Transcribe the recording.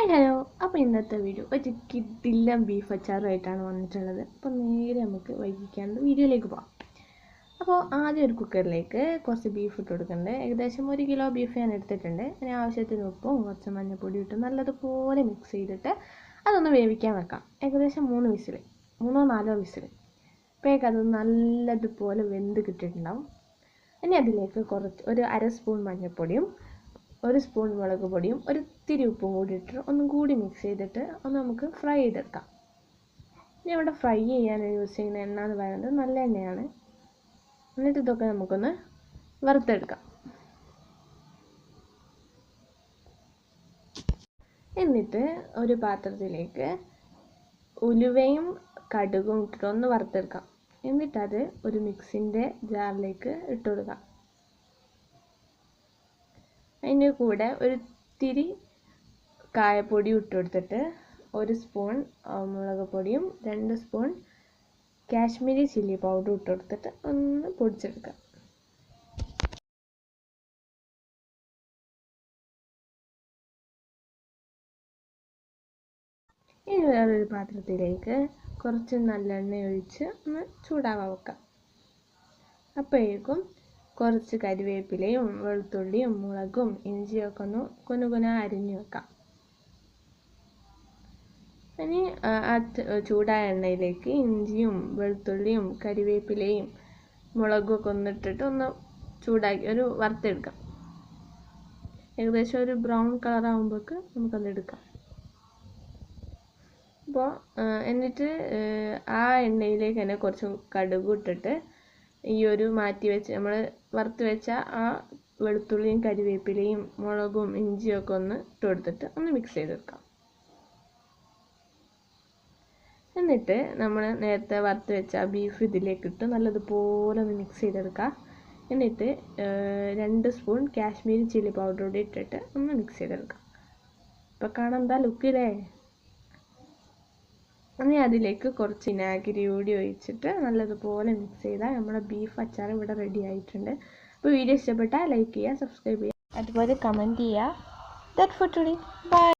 Hi hello. അപ്പോൾ ഇന്നത്തെ video ഒരു കിടിലൻ ബീഫ് അച്ചാറുമായിട്ടാണ് വന്നിട്ടുള്ളത്. അപ്പോൾ നേരെ നമുക്ക് വൈകിക്കാണ്ട് വീഡിയോയിലേക്ക് പോകാം. അപ്പോൾ ആദ്യം ഒരു കുക്കറിലേക്ക് കുറച്ച് ബീഫ് ഇട്ട് കൊടുക്കുന്നുണ്ട്. ഏകദേശം 1 കിലോ ബീഫ് ഞാൻ എടുത്തിട്ടുണ്ട്. അതിന് ആവശ്യത്തിന് ഉപ്പും കുറച്ച് മഞ്ഞൾപ്പൊടി ഇട്ട് നല്ലതുപോലെ മിക്സ് ചെയ്തിട്ട് അതൊന്ന് വേവിക്കാൻ വെക്കാം. ഏകദേശം 3 വിസിൽ, 3-4 വിസിൽ. അപ്പോഴേക്കും അത് നല്ലതുപോലെ വെന്ത് കിട്ടിയിട്ടുണ്ടാവും. ഇനി അതിലേക്ക് ഒരു 1/2 സ്പൂൺ മഞ്ഞൾപ്പൊടിയും 1 സ്പൂൺ മുളക് പൊടിയും ഒരിത്തിരി ഉപ്പും കൂടി ഇട്ട് ഒന്നും കൂടി മിക്സ് ചെയ്തിട്ട് ഒന്ന് നമുക്ക് ഫ്രൈ ചെയ്തെടുക്കാം. ഇനി ഇവിടെ ഫ്രൈ ചെയ്യാൻ യൂസ് ചെയ്യുന്ന എണ്ണ എന്ന് പറയുന്നത് നല്ല എണ്ണയാണ്. എന്നിട്ട് ഇതൊക്കെ നമുക്കൊന്ന് വറുത്തെടുക്കാം. എന്നിട്ട് ഒരു പാത്രത്തിലേക്ക് ഉലുവയും കടുകും ഇട്ടിട്ട് ഒന്ന് വറുത്തെടുക്കാം. എന്നിട്ടത് ഒരു മിക്സിൻ്റെ ജാറിലേക്ക് ഇട്ട് കൊടുക്കാം. അതിൻ്റെ കൂടെ ഒരിത്തിരി കായപ്പൊടി ഇട്ട് കൊടുത്തിട്ട് 1 സ്പൂൺ മുളക് പൊടിയും 2 സ്പൂൺ കാശ്മീരി ചില്ലി പൗഡർ ഇട്ട് കൊടുത്തിട്ട് ഒന്ന് പൊടിച്ചെടുക്കാം. ഇനി വേറൊരു പാത്രത്തിലേക്ക് കുറച്ച് നല്ലെണ്ണ ഒഴിച്ച് ഒന്ന് ചൂടാവാൻ വെക്കാം. അപ്പോഴേക്കും കുറച്ച് കരിവേപ്പിലയും വെളുത്തുള്ളിയും മുളകും ഇഞ്ചിയൊക്കെ ഒന്ന് കുനുകുന അരിഞ്ഞ് വെക്കാം. ഇനി ആ ചൂടായ എണ്ണയിലേക്ക് ഇഞ്ചിയും വെളുത്തുള്ളിയും കരിവേപ്പിലയും മുളകും ഒക്കെ ഒന്നിട്ടിട്ട് ഒന്ന് ചൂടാക്കി ഒരു വറുത്തെടുക്കാം. ഏകദേശം ഒരു ബ്രൗൺ കളർ ആകുമ്പോഴേക്ക് നമുക്കത് എടുക്കാം. അപ്പോൾ എന്നിട്ട് ആ എണ്ണയിലേക്ക് തന്നെ കുറച്ച് കടുക് ഇട്ടിട്ട് ഈ ഒരു മാറ്റി വെച്ച് നമ്മൾ വറുത്ത് വെച്ച ആ വെളുത്തുള്ളിയും കരിവേപ്പിലയും മുളകും ഇഞ്ചിയും ഒക്കെ ഒന്ന് ഇട്ട് കൊടുത്തിട്ട് ഒന്ന് മിക്സ് ചെയ്തെടുക്കാം. എന്നിട്ട് നമ്മൾ നേരത്തെ വറുത്ത് വെച്ച ബീഫ് ഇതിലേക്ക് ഇട്ട് നല്ലതുപോലെ ഒന്ന് മിക്സ് ചെയ്തെടുക്കുക. എന്നിട്ട് 2 സ്പൂൺ കാശ്മീരി ചില്ലി പൗഡർ കൂടി ഇട്ടിട്ട് ഒന്ന് മിക്സ് ചെയ്തെടുക്കാം. ഇപ്പോൾ കാണാൻ എന്താ ലുക്കില്ലേ. ഇനി അതിലേക്ക് കുറച്ച് വിനാഗിരി കൂടി ഒഴിച്ചിട്ട് നല്ലതുപോലെ മിക്സ് ചെയ്താൽ നമ്മുടെ ബീഫ് അച്ചാർ ഇവിടെ റെഡി ആയിട്ടുണ്ട്. അപ്പോൾ വീഡിയോ ഇഷ്ടപ്പെട്ടാൽ ലൈക്ക് ചെയ്യുക, സബ്സ്ക്രൈബ് ചെയ്യുക, അതുപോലെ കമൻറ്റ് ചെയ്യുക. That for today. ബൈ.